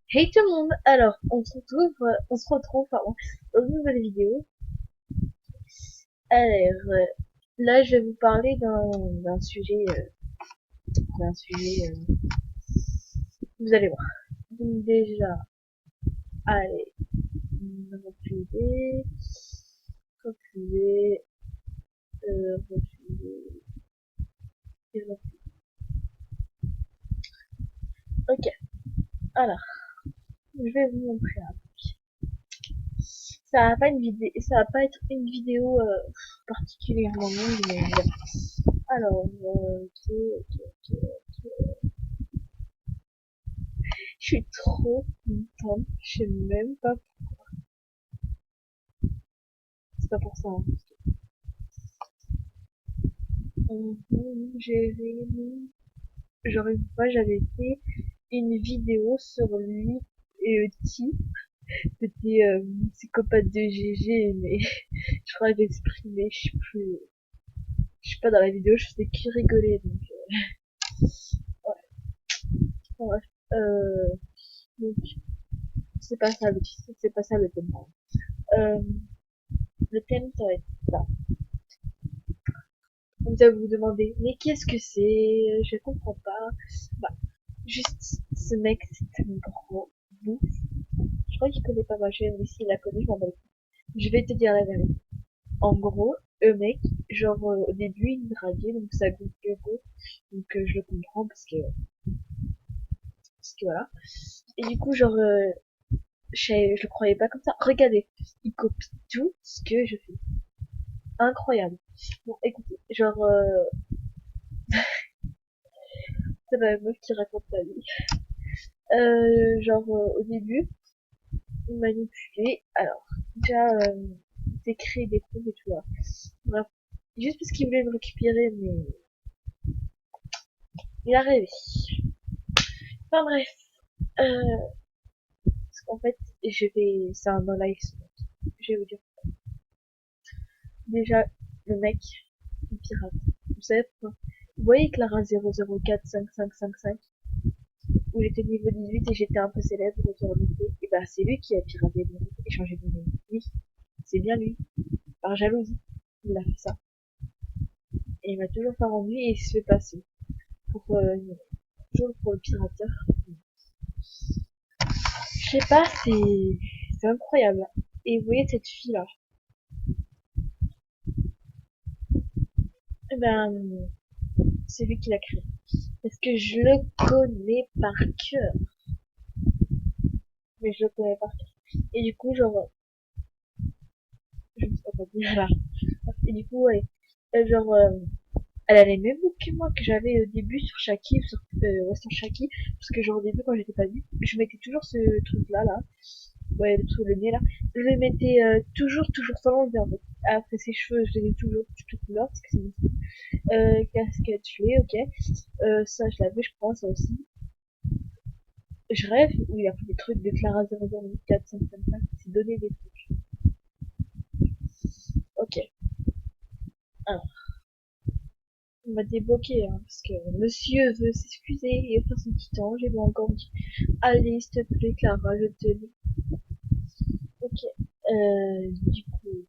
Hey tout le monde! Alors, on se retrouve, pardon, dans une nouvelle vidéo. Alors, là, je vais vous parler d'un sujet, vous allez voir. Donc déjà, allez, refuser, refuser, refuser, et refuser. Ok, alors, je vais vous montrer un truc. Ça va pas être une vidéo particulièrement longue, mais bon. Alors, ok. Je suis trop contente, je sais même pas, c'est pas pour ça, hein. Jérémy, genre une fois j'avais fait une vidéo sur lui et Oti, c'était psychopathe de GG, mais je crois que j'ai exprimé, je suis pas dans la vidéo, je faisais que rigoler, donc ouais, bon, bref. Donc c'est pas ça le thème. Euh, le thème ça va être ça. Vous allez vous demander, mais qu'est-ce que c'est? Je comprends pas. Bah, juste, ce mec, c'est un gros bouffe. Je crois qu'il connaît pas ma chaîne, mais s'il la connaît, je m'en bats. Je vais te dire la vérité. En gros, le mec, genre, au début, il me draguait, donc ça goûte que go. Donc, je le comprends parce que voilà. Et du coup, genre, je le croyais pas comme ça. Regardez, il copie tout ce que je fais. Incroyable. Bon, écoutez, genre, c'est la meuf qui raconte sa vie. Genre, au début, manipuler. Alors, déjà, c'est créer des comptes et tout là. Bref, juste parce qu'il voulait me récupérer, mais il a rêvé. Enfin bref, parce qu'en fait, c'est un no-life. Je vais vous dire. Déjà, le mec, il pirate. Vous savez pourquoi? Vous voyez Clara 0045555, où j'étais niveau 18 et j'étais un peu célèbre autour de l'effet, et bah c'est lui qui a piraté le nom et changé de nom. Oui, c'est bien lui. Par jalousie, il a fait ça. Et il m'a toujours pas rendu et il se fait passer pour toujours pour le pirateur. Je sais pas, c'est incroyable. Et vous voyez cette fille là, eh ben c'est lui qui l'a créée. Parce que je le connais par cœur, mais je le connais par cœur. Et du coup genre, je me suis pas dit là. Et du coup ouais, genre elle a les mêmes mots que moi que j'avais au début sur Shaki, sur Shaki, parce que genre au début quand j'étais pas vue, je mettais toujours ce truc là, ouais, sous le nez là, je le mettais toujours sans l'enlever en fait. Après ses cheveux, je les ai toujours toutes les couleurs parce que c'est mon style. Casquette, je l'ai, ok. Ça, je l'avais, je crois, ça aussi. Je rêve où il a fait des trucs de Clara 004, 555, c'est donné des trucs. Ok. Alors, on m'a débloqué, hein, parce que monsieur veut s'excuser et faire son petit temps. J'ai pas encore dit, allez, s'il te plaît, Clara, je te dis. Ok. Du coup.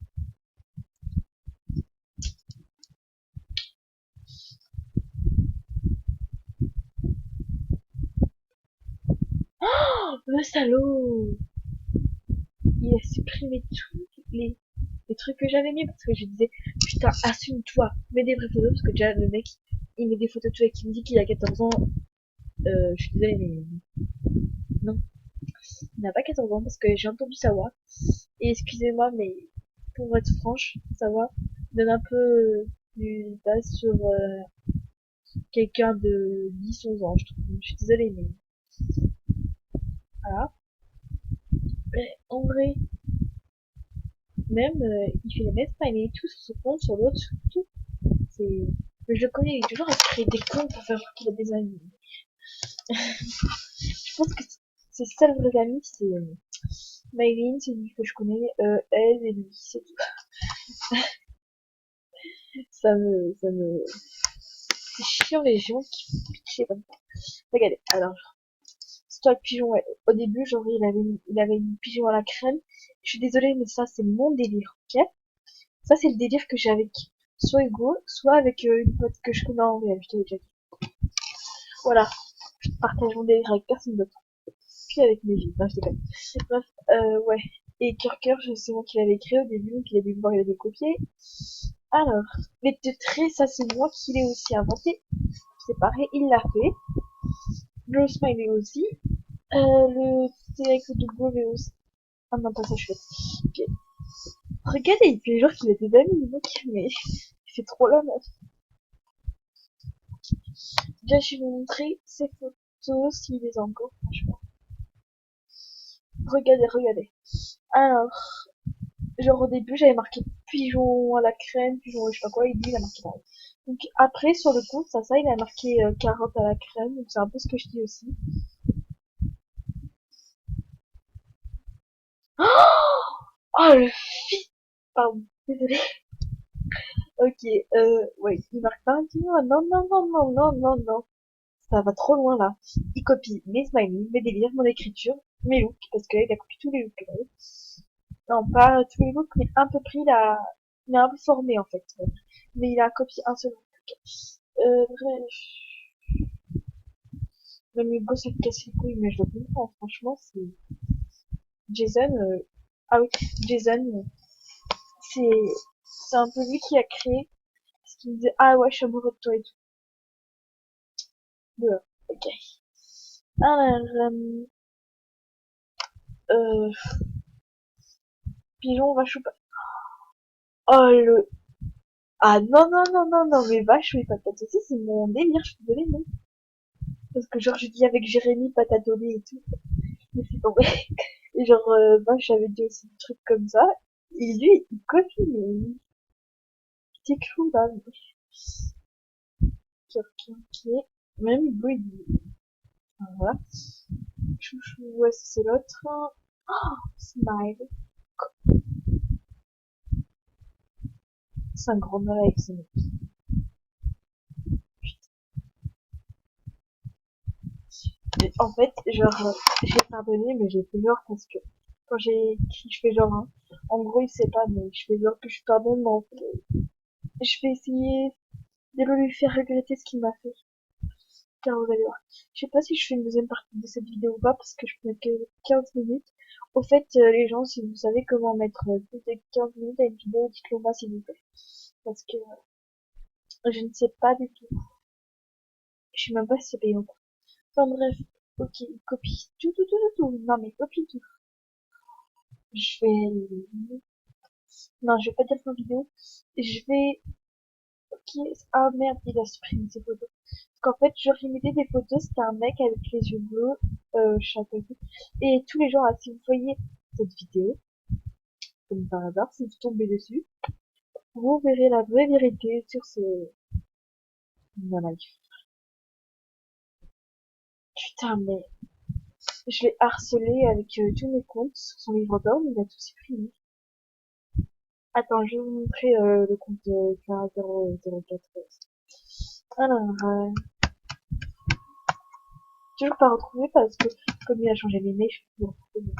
Oh, le salaud! Il a supprimé tous les trucs que j'avais mis parce que je disais, putain, assume-toi, mets des vraies photos parce que déjà, le mec, il met des photos de toi et qui me dit qu'il a 14 ans. Je suis désolée, mais non, il n'a pas 14 ans parce que j'ai entendu sa voix. Et excusez-moi, mais pour être franche, sa voix donne un peu du base sur quelqu'un de 10-11 ans, je trouve. Je suis désolée, mais voilà. Mais en vrai, même, il fait les mêmes smileys, tout sur ce compte, sur l'autre, sur tout. C'est, mais je le connais, il est toujours à se créer des comptes pour faire qu'il a des amis. Je pense que ses seuls vrais amis, c'est Maylin, c'est lui que je connais, elle et lui, c'est tout. Ça me, c'est chiant les gens qui pitchaient comme ça. Regardez, alors, Toi, le pigeon, ouais. Au début, genre, il avait mis pigeon à la crème. Je suis désolée, mais ça, c'est mon délire, ok? Ça, c'est le délire que j'ai avec soit Hugo, soit avec une pote que je connais en réel, je te l'ai déjà dit. Voilà. Je partage mon délire avec personne d'autre. Puis avec mes vies. Non, je déconne. Bref, ouais. Et Kirker, je sais moi qui l'avais créé au début, donc il a dû me voir, il avait copié. Alors, les deux traits, ça, c'est moi qui l'ai aussi inventé. C'est pareil, il l'a fait. Le smiley aussi. Le T avec le W aussi. Ah non, pas ça, je fais. Ok. Regardez, il fait genre qu'il a des amis, mec, mais il fait trop la meuf. Déjà, je vais vous montrer ses photos, s'il les a encore, franchement. Regardez, regardez. Alors, genre au début, j'avais marqué pigeon à la crème, pigeon je sais pas quoi, et lui, il a marqué pareil. Donc après, sur le compte, ça, il a marqué carotte à la crème, donc c'est un peu ce que je dis aussi. Oh, le fils. Pardon, désolé. Ok, ouais, il marque pas un pigeon. Non, non, non, non, non, non, non. Ça va trop loin là. Il copie mes smileys, mes délires, mon écriture, mes looks, parce que là, il a copié tous les looks que j'avais. Non, pas tous les looks, mais un peu pris la... Il a un peu formé en fait. Mais il a copié un seul look. Bref. Même Hugo s'est cassé les couilles, mais je le comprends. Franchement, c'est... Jason, ah oui, Jason, c'est... C'est un peu lui qui a créé, parce qu'il me disait, ah ouais, je suis amoureux de toi et tout. Voilà. Ok. Alors, euh, pigeon, vache ou pas. Oh le... Ah non, non, non, non, non, mais vache, oui, patate aussi, c'est mon délire, je suis désolée, non. Parce que genre, je dis avec Jérémy, patate au lait et tout. Mais c'est tombé. Et genre, vache, j'avais dit aussi des trucs comme ça. Et lui, il copie, mais c'est clou, là. Ok. Même Hugo, il dit, enfin, voilà. Chouchou, ouais, c'est l'autre. Oh, Smile. C'est un gros mal avec ce mec. Et en fait, genre, j'ai pardonné, mais j'ai fait genre parce que quand j'ai écrit, je fais genre, hein. En gros, il sait pas, mais je fais genre que je pardonne, mais en fait, je vais essayer de le lui faire regretter ce qu'il m'a fait. Car vous allez voir. Je sais pas si je fais une deuxième partie de cette vidéo ou pas, parce que je peux mettre que 15 minutes. Au fait, les gens, si vous savez comment mettre plus de 15 minutes à une vidéo, dites-le moi s'il vous plaît. Parce que je ne sais pas du tout. Je sais même pas si c'est payant. Enfin bref, ok, copie tout, tout, tout, tout, tout. Non mais copie tout. Je vais... Non, je vais pas dire en vidéo. Je vais... Ok, ah merde, il a supprimé ses photos. Parce qu'en fait, je remettais des photos, c'était un mec avec les yeux bleus, chapeau. Et tous les gens, là, si vous voyez cette vidéo, comme par hasard, si vous tombez dessus, vous verrez la vraie vérité sur ce... Voilà. Putain, mais je l'ai harcelé avec tous mes comptes sur son livre d'or, mais il a tout supprimé. Attends, je vais vous montrer le compte de Clara 004. Alors, toujours pas retrouvé parce que comme il a changé les mails, je peux plus le retrouver.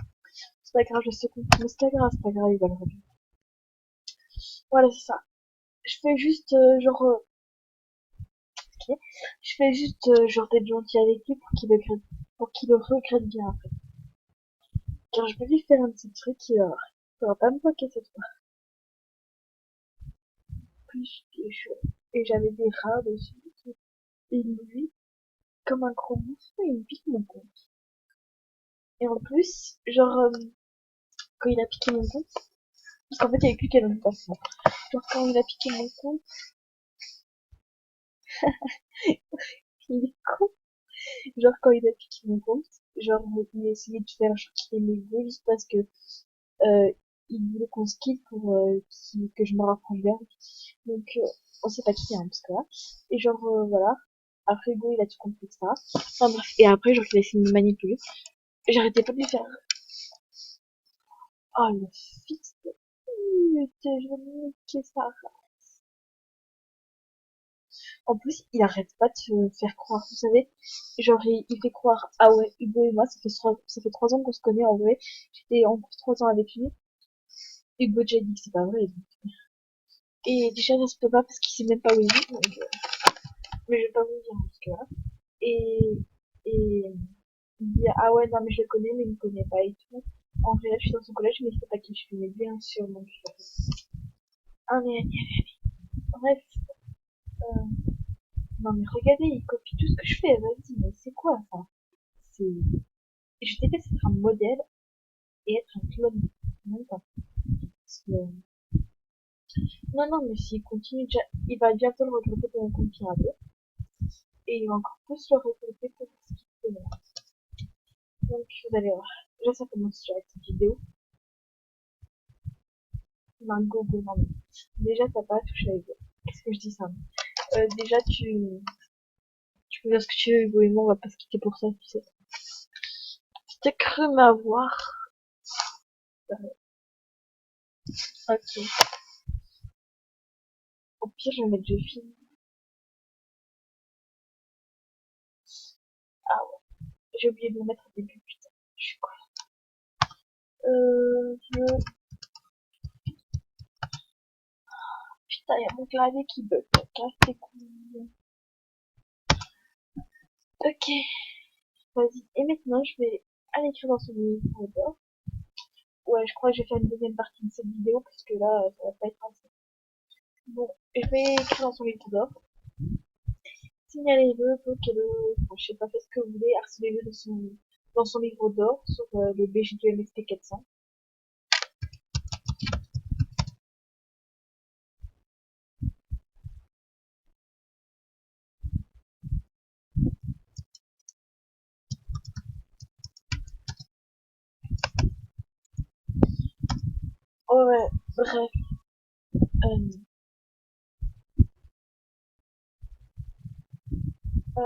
C'est pas grave, je sais compte. Mais c'est pas grave, il va le revenir. Voilà, c'est ça. Je fais juste genre... ok. Je fais juste genre d'être gentil avec lui pour qu'il le regrette bien après. Car je vais lui faire un petit truc qui va pas me bloquer cette fois. Plus que je... Et j'avais des rats dessus. Et lui, comme un gros monstre, il me pique mon compte. Et en plus, genre, quand il a piqué mon compte, parce qu'en fait, il y avait plus qu'à le passement. Genre, quand il a piqué mon compte, il est con. Genre, quand il a piqué mon compte, genre, il a essayé de faire genre qu'il aimait le juste parce que, il voulait qu'on se quitte pour, que je me rapproche vers lui. Donc, on s'est pas quitté, hein, parce que là. Et genre, voilà. Après, Hugo, il a tout compris, ça. Enfin, bref. Et après, genre, il a essayé de me manipuler. J'arrêtais pas de lui faire, oh, le fils de pute, je vais me niquer ça. En plus, il arrête pas de se faire croire, vous savez. Genre, il fait croire, ah ouais, Hugo et moi, ça fait 3 ans qu'on se connaît, en vrai. J'étais en plus 3 ans avec lui. Hugo déjà dit que c'est pas vrai. Et déjà, ça se peut pas parce qu'il sait même pas où il est, donc, mais je vais pas vous dire, parce que voilà. Et il dit, ah ouais, non, mais je le connais, mais il me connaît pas et tout. En réel, je suis dans son collège, mais il faut pas qu'il je connais bien sûr, donc je fais, ah, mais, bref, euh, non, mais regardez, il copie tout ce que je fais, vas-y, mais c'est quoi ça? C'est, je déteste être un modèle et être un clone. Même pas. Parce que, non, non, mais s'il continue déjà, il va bientôt le regretter pour un compte piraté. Et il va encore plus le regretter pour ce qu'il fait là. Donc, vous allez voir. Déjà, ça commence sur cette vidéo. Non, go, go, non. Déjà, t'as pas touché à Hugo. Qu'est-ce que je dis ça? Déjà, tu peux dire ce que tu veux, Hugo et moi, on va pas se quitter pour ça, tu sais. T'as cru m'avoir. Ok. Au pire, je vais mettre je filme. Ah ouais. J'ai oublié de le mettre au début, putain. Je suis quoi? Je... Putain, y'a mon clavier qui bug. Casse tes couilles. Ok. Vas-y. Et maintenant, je vais aller écrire dans son livre d'or. Ouais, je crois que je vais faire une deuxième partie de cette vidéo parce que là, ça va pas être assez. Bon, je vais écrire dans son livre d'or. Signalez-le, bloquez-le, enfin, je sais pas, faites ce que vous voulez, harcelez-le dans son livre d'or sur le BG du MST 400. Oh, ouais, bref, euh, euh,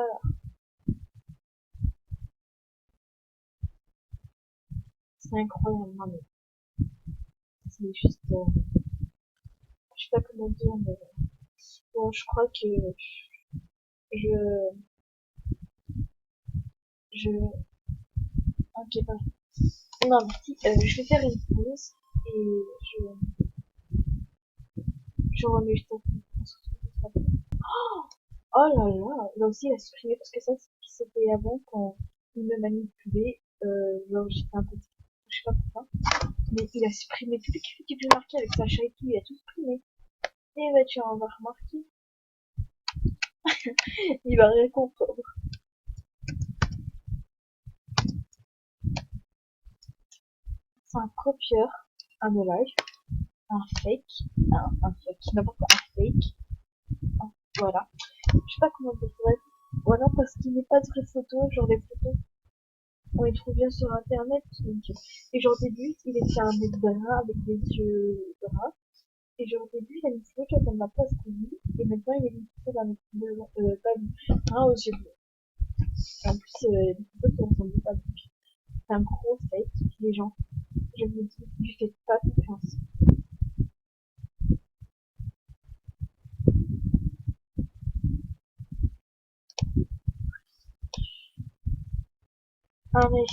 c'est incroyable, non, mais c'est juste, je sais pas comment dire, mais bon, je crois que je, ok, pardon. Non, mais si, je vais faire une pause et je remets juste un peu. Oh là là, là aussi il a supprimé parce que ça c'était avant quand il me manipulait, genre j'étais un peu, je sais pas pourquoi, mais il a supprimé tout les critiques que j'ai marqué avec Sacha et tout, il a tout supprimé. Et bah tu en vas remarquer, il va rien comprendre. C'est un copieur, un live, un fake, un fake, n'importe quoi, un fake, voilà. Je sais pas comment dire, bref. Voilà parce qu'il n'est pas de vraies photos, genre les photos on les trouve bien sur internet. Donc, et genre au début, il était un mec brun avec des yeux bruns. Et genre au début, il a une photo qui ressemble à pas ce qu'on dit. Et maintenant, il a une photo d'un mec bleu, pas brun aux yeux bleus. Et en plus, les photos ne ressemblent pas. Donc, c'est un gros fake. Les gens, je vous dis, lui faites pas confiance. Allez,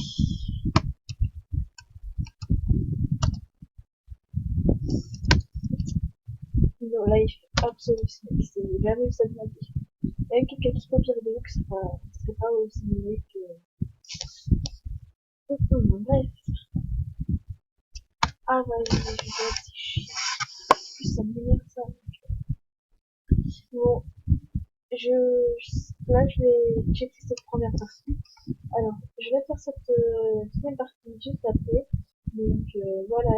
no life, absolument. C'est jamais eu ça de ma vie. Même quelqu'un qui copie des vidéos, serait pas aussi mauvais que. Bref. Ah, vas-y, je vais être chiant. En plus, ça m'énerve ça. Bon, là, je vais checker cette première partie. Alors, je vais faire cette deuxième partie juste après. Donc, voilà,